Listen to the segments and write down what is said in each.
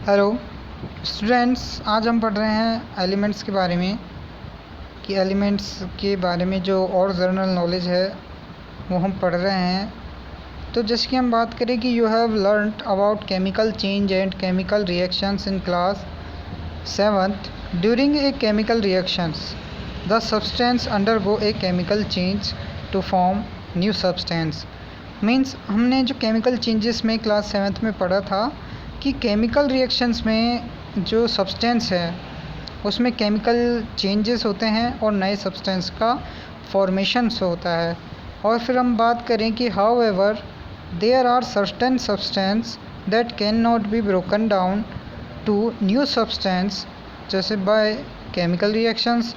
Hello students, आज हम पढ़ रहे हैं एलिमेंट्स के बारे में कि एलिमेंट्स के बारे में जो और जनरल नॉलेज है वो हम पढ़ रहे हैं। तो जैसे कि हम बात करें कि you have learned about chemical change and chemical reactions in class 7th। During a chemical reactions the substance undergo a chemical change to form new substance. Means हमने जो केमिकल चेंजेस में क्लास 7th में पढ़ा था कि chemical reactions में जो substance है उसमें केमिकल चेंजेस होते हैं और नए सब्सटेंस का फॉर्मेशन होता है। और फिर हम बात करें कि however there are certain substance that can not be broken down to new substance, जैसे बाय केमिकल रिएक्शंस,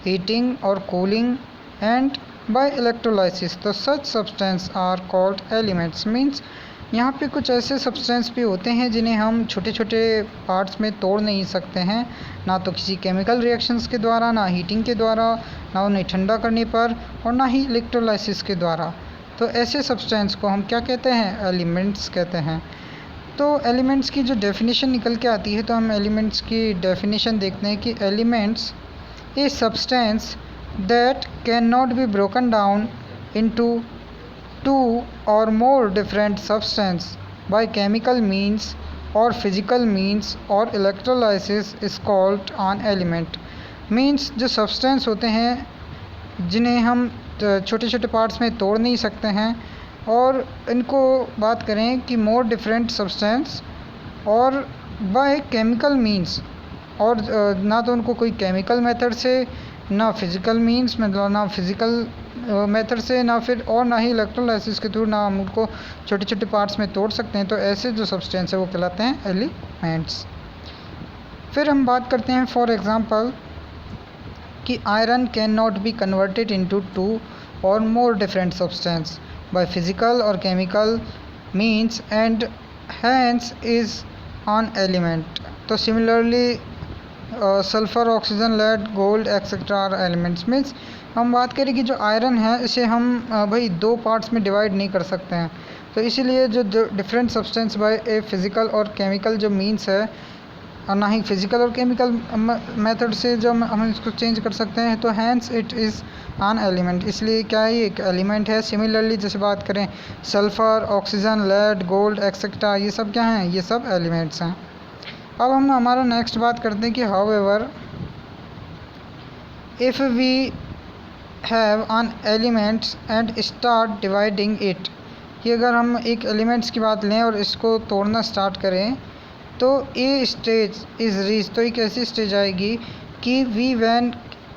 हीटिंग और कूलिंग एंड बाय इलेक्ट्रोलाइसिस। तो such substance are called elements. Means यहाँ पे कुछ ऐसे सब्सटेंस भी होते हैं जिन्हें हम छोटे छोटे पार्ट्स में तोड़ नहीं सकते हैं, ना तो किसी केमिकल रिएक्शंस के द्वारा, ना हीटिंग के द्वारा, ना उन्हें ठंडा करने पर, और ना ही इलेक्ट्रोलाइसिस के द्वारा। तो ऐसे सब्सटेंस को हम क्या कहते हैं? एलिमेंट्स कहते हैं। तो एलिमेंट्स की जो डेफिनेशन निकल के आती है, तो हम एलिमेंट्स की डेफिनेशन देखते हैं कि elements a substance that can not be broken down into two or more different substance by chemical means or physical means or electrolysis is called an element। means जो substance होते हैं जिन्हें हम छोटे छोटे पार्ट्स में तोड़ नहीं सकते हैं, और इनको बात करें कि more different substance और by chemical means, और ना तो उनको कोई केमिकल मेथड से, ना फिज़िकल मींस मतलब ना फिज़िकल मेथड से, ना फिर और ना ही इलेक्ट्रोलाइसिस के थ्रू ना हम उनको छोटे छोटे पार्ट्स में तोड़ सकते हैं। तो ऐसे जो सब्सटेंस है वो कहलाते हैं एलिमेंट्स। फिर हम बात करते हैं फॉर एग्जांपल कि iron can not be converted into two और more different substance by physical और chemical means and hence is an element. तो similarly sulphur, oxygen, lead, gold etcetera are elements. Means हम बात करें कि जो आयरन है इसे हम भाई दो पार्ट्स में डिवाइड नहीं कर सकते हैं, तो इसीलिए जो different substance by a physical और केमिकल जो मीन्स है, और ना ही फिज़िकल और केमिकल मेथड से जो हम इसको चेंज कर सकते हैं, तो hence it is an element. इसलिए क्या है, ये एक एलिमेंट है। सिमिलरली जैसे बात करें sulphur, oxygen, lead, gold etcetera, ये सब क्या हैं? ये सब एलिमेंट्स हैं। अब हम हमारा नेक्स्ट बात करते हैं कि however if we have an elements and start dividing it, कि अगर हम एक एलिमेंट्स की बात लें और इसको तोड़ना स्टार्ट करें, तो ए स्टेज इज़ रीच, तो एक ऐसी स्टेज आएगी कि we when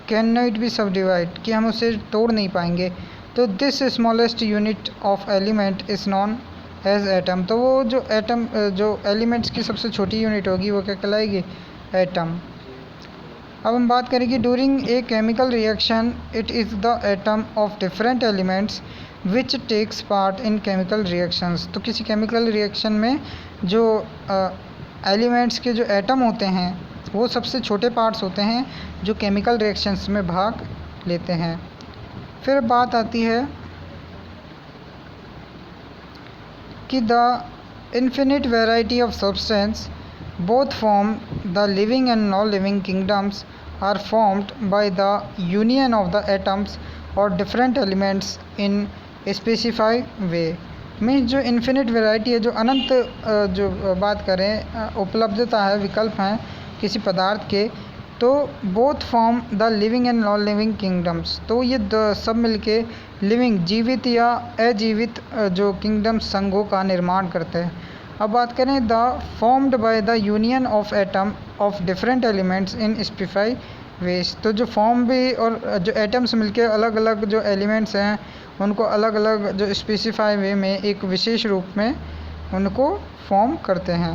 can not be sub divide, कि हम उसे तोड़ नहीं पाएंगे। तो this smallest unit of element is known as atom. तो वो जो एटम, जो एलिमेंट्स की सबसे छोटी यूनिट होगी वो क्या कहलाएगी? एटम। अब हम बात करें कि during a chemical reaction it is the atom of different elements which takes part in chemical reactions. तो किसी केमिकल रिएक्शन में जो एलिमेंट्स के जो एटम होते हैं वो सबसे छोटे पार्ट्स होते हैं जो केमिकल रिएक्शंस में भाग लेते हैं। फिर बात आती है कि the infinite variety of substance both form the living and non-living kingdoms are formed by the union of the atoms or different elements in a specified way। Means जो इन्फिनिट वैरायटी है, जो अनंत जो बात करें उपलब्धता है, विकल्प हैं किसी पदार्थ के, तो both form the living and non living kingdoms. तो ये सब मिलके लिविंग, जीवित या अजीवित जो किंगडम्स, संघों का निर्माण करते हैं। अब बात करें the formed by the union of atom of different elements in specify ways. तो जो फॉर्म भी और जो एटम्स मिलके अलग अलग जो एलिमेंट्स हैं उनको अलग अलग जो स्पेसिफाई वे में एक विशेष रूप में उनको फॉर्म करते हैं।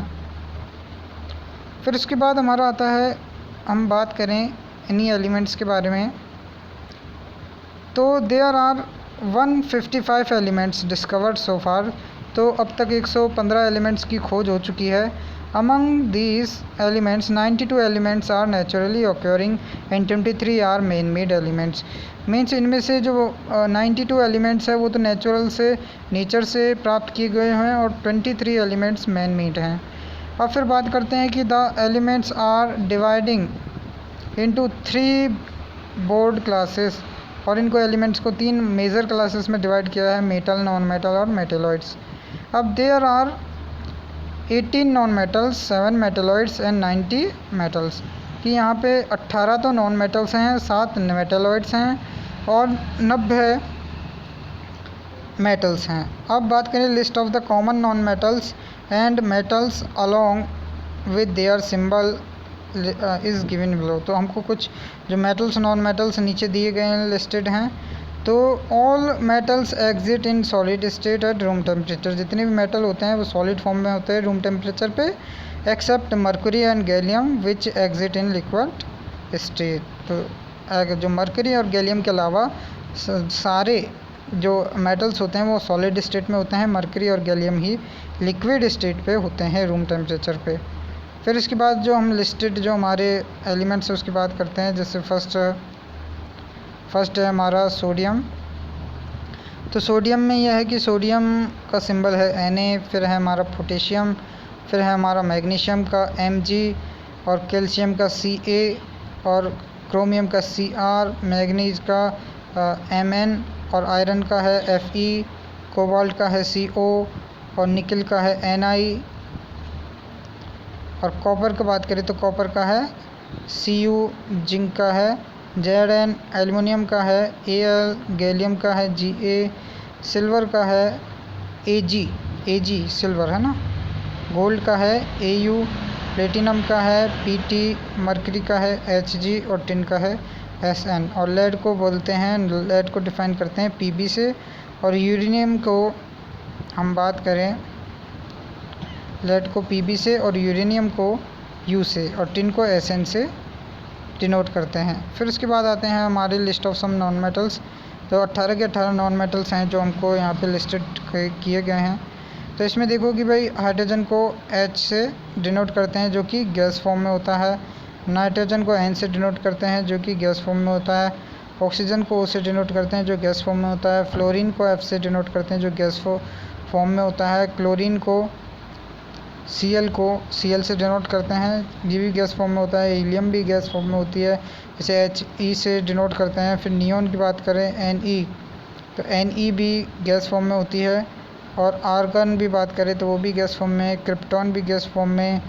फिर उसके बाद हमारा आता है, हम बात करें इन्हीं एलिमेंट्स के बारे में, तो there are 155 elements discovered so far. तो अब तक 115 एलिमेंट्स की खोज हो चुकी है। Among these elements 92 elements are naturally occurring and 23 are man made elements. Means इनमें से जो 92 एलिमेंट्स है वो तो नेचुरल से, नेचर से प्राप्त किए गए हैं, और 23 एलिमेंट्स मैन मेड हैं। अब फिर बात करते हैं कि the elements are dividing into 3 broad classes, और इनको एलिमेंट्स को 3 मेजर क्लासेस में डिवाइड किया है, मेटल, नॉन मेटल और मेटेलॉइड्स। अब there are 18 non metals, 7 metalloids and 90 metals, कि यहाँ पे 18 तो नॉन मेटल्स हैं, 7 मेटेलॉइड्स हैं और 90 मेटल्स हैं। अब बात करें list of the common noun metals and metals along with their symbol is given below. तो हमको कुछ जो मेटल्स नॉन मेटल्स नीचे दिए गए हैं, लिस्टेड हैं। तो all metals exit in solid state at room temperature, जितने भी मेटल होते हैं वो सॉलिड फॉर्म में होते हैं रूम टेम्परेचर पे, except mercury and gallium which exit in liquid state. तो जो मर्क्यूरी और गैलियम के अलावा सारे जो मेटल्स होते हैं वो सॉलिड स्टेट में होते हैं, मर्क्यूरी और गैलियम ही लिक्विड स्टेट पे होते हैं रूम टेम्परेचर पे। फिर इसके बाद जो हम लिस्टेड जो हमारे एलिमेंट्स है उसकी बात करते हैं। जैसे फर्स्ट है हमारा सोडियम। तो सोडियम में यह है कि सोडियम का सिंबल है Na, फिर है हमारा पोटेशियम, फिर है हमारा मैग्नीशियम का Mg, और कैल्शियम का Ca, और क्रोमियम का Cr, मैग्नीज का Mn, और आयरन का है Fe, कोबाल्ट का है Co, और निकल का है Ni, और कॉपर की बात करें तो कॉपर का है Cu, जिंक का है Zn, एल्युमिनियम का है Al, गैलियम का है Ga, सिल्वर का है Ag सिल्वर है ना, गोल्ड का है Au, प्लेटिनम का है Pt, मर्करी का है Hg, और टिन का है Sn, और लेड को बोलते हैं, लेड को डिफाइन करते हैं Pb से, और यूरेनियम को हम बात करें लेड को Pb से, और यूरेनियम को U से, और टिन को Sn से डिनोट करते हैं। फिर उसके बाद आते हैं हमारे list of some non metals. तो 18 के 18 नॉन मेटल्स हैं जो हमको यहाँ पे लिस्टेड किए गए हैं। तो इसमें देखो कि भाई हाइड्रोजन को H से डिनोट करते हैं जो कि गैस फॉर्म में होता है, नाइट्रोजन को N से डिनोट करते हैं जो कि गैस फॉर्म में होता है, ऑक्सीजन को O से डिनोट करते हैं जो गैस फॉर्म में होता है, फ्लोरीन को F से डिनोट करते हैं जो गैस फॉर्म में होता है, क्लोरीन को Cl को Cl से डिनोट करते हैं, ये भी गैस फॉर्म में होता है, हीलियम भी गैस फॉर्म में होती है, इसे He से डिनोट करते हैं। फिर नियॉन की बात करें Ne, तो Ne भी गैस फॉर्म में होती है, और आर्गन भी बात करें तो वो भी गैस फॉर्म में, क्रिप्टॉन भी गैस फॉर्म में,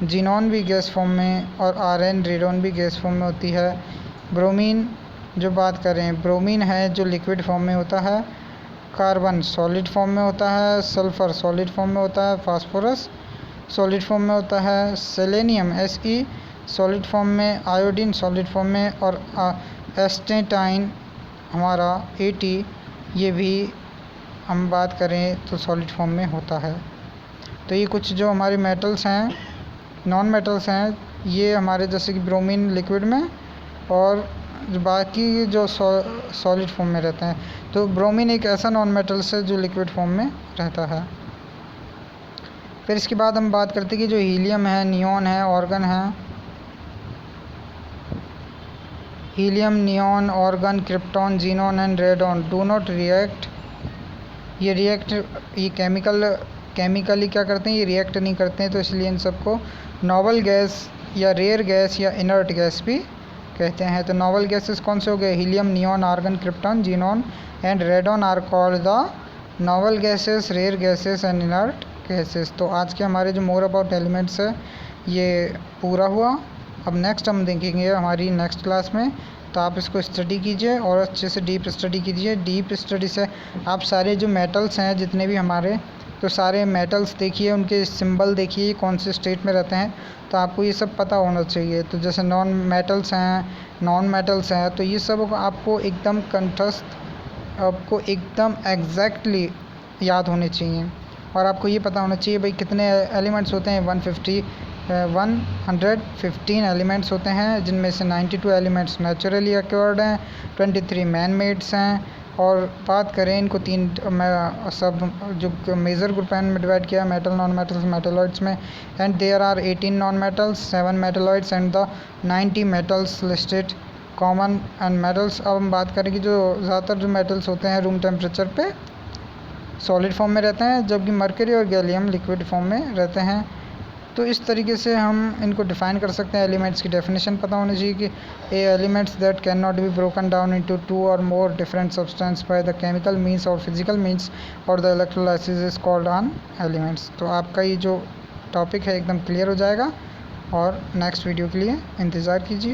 जीनॉन भी गैस फॉर्म में, और Rn रेडॉन भी गैस फॉर्म में होती है। ब्रोमीन जो बात करें, ब्रोमीन है जो लिक्विड फॉर्म में होता है, कार्बन सॉलिड फॉर्म में होता है, सल्फ़र सॉलिड फॉर्म में होता है, फास्फोरस सॉलिड फॉर्म में होता है, सेलेनियम Se सॉलिड फॉर्म में, आयोडीन सॉलिड फॉर्म में, और एस्टेटाइन हमारा At ये भी हम बात करें तो सॉलिड फॉर्म में होता है। तो ये कुछ जो हमारे मेटल्स हैं, नॉन मेटल्स हैं, ये हमारे जैसे कि ब्रोमीन लिक्विड में, और बाकी जो सॉलिड फॉर्म में रहते हैं। तो ब्रोमीन एक ऐसा नॉन मेटल्स है जो लिक्विड फॉर्म में रहता है। फिर इसके बाद हम बात करते हैं कि जो हीलियम है, नियॉन है, ऑर्गन है, helium, neon, organ, krypton, xenon and radon do not react. ये केमिकली क्या करते हैं, ये रिएक्ट नहीं करते हैं, तो इसलिए इन सबको नॉवल गैस या रेयर गैस या इनर्ट गैस भी कहते हैं। तो नॉवल गैसेस कौन से हो गए, helium, neon, argon, krypton, xenon and radon are called the noble gases, rare gases and inert gases. तो आज के हमारे जो मोर अबाउट एलिमेंट्स है ये पूरा हुआ। अब नेक्स्ट हम देखेंगे हमारी नेक्स्ट क्लास में, तो आप इसको स्टडी कीजिए और अच्छे से डीप स्टडी कीजिए। डीप स्टडी से आप सारे जो मेटल्स हैं जितने भी हमारे, तो सारे मेटल्स देखिए, उनके सिंबल देखिए कौन से स्टेट में रहते हैं, तो आपको ये सब पता होना चाहिए। तो जैसे नॉन मेटल्स हैं तो ये सब आपको एकदम कंठस्थ, आपको एकदम एग्जैक्टली याद होने चाहिए, और आपको ये पता होना चाहिए भाई कितने एलिमेंट्स होते हैं। 115 एलिमेंट्स होते हैं, जिनमें से 92 एलिमेंट्स नेचुरली अक्योर्ड हैं, 23 मैन मेड्स हैं। और बात करें इनको तीन सब जो मेजर ग्रुप में डिवाइड किया है, मेटल, नॉन मेटल्स, मेटलॉइड्स में, and there are 18 non metals, 7 metalloids and the 90 metals listed common and metals. अब हम बात करें कि जो ज़्यादातर जो मेटल्स होते हैं रूम टेम्परेचर पे सॉलिड फॉर्म में रहते हैं, जबकि मर्करी और गैलियम लिक्विड फॉर्म में रहते हैं। तो इस तरीके से हम इनको डिफ़ाइन कर सकते हैं। एलिमेंट्स की डेफिनेशन पता होनी चाहिए कि ए elements that can not be broken down into 2 और more different substance by the chemical means और फिजिकल मीन्स और the electrolysis is called on elements. तो आपका ये जो टॉपिक है एकदम क्लियर हो जाएगा और नेक्स्ट वीडियो के लिए इंतज़ार कीजिए।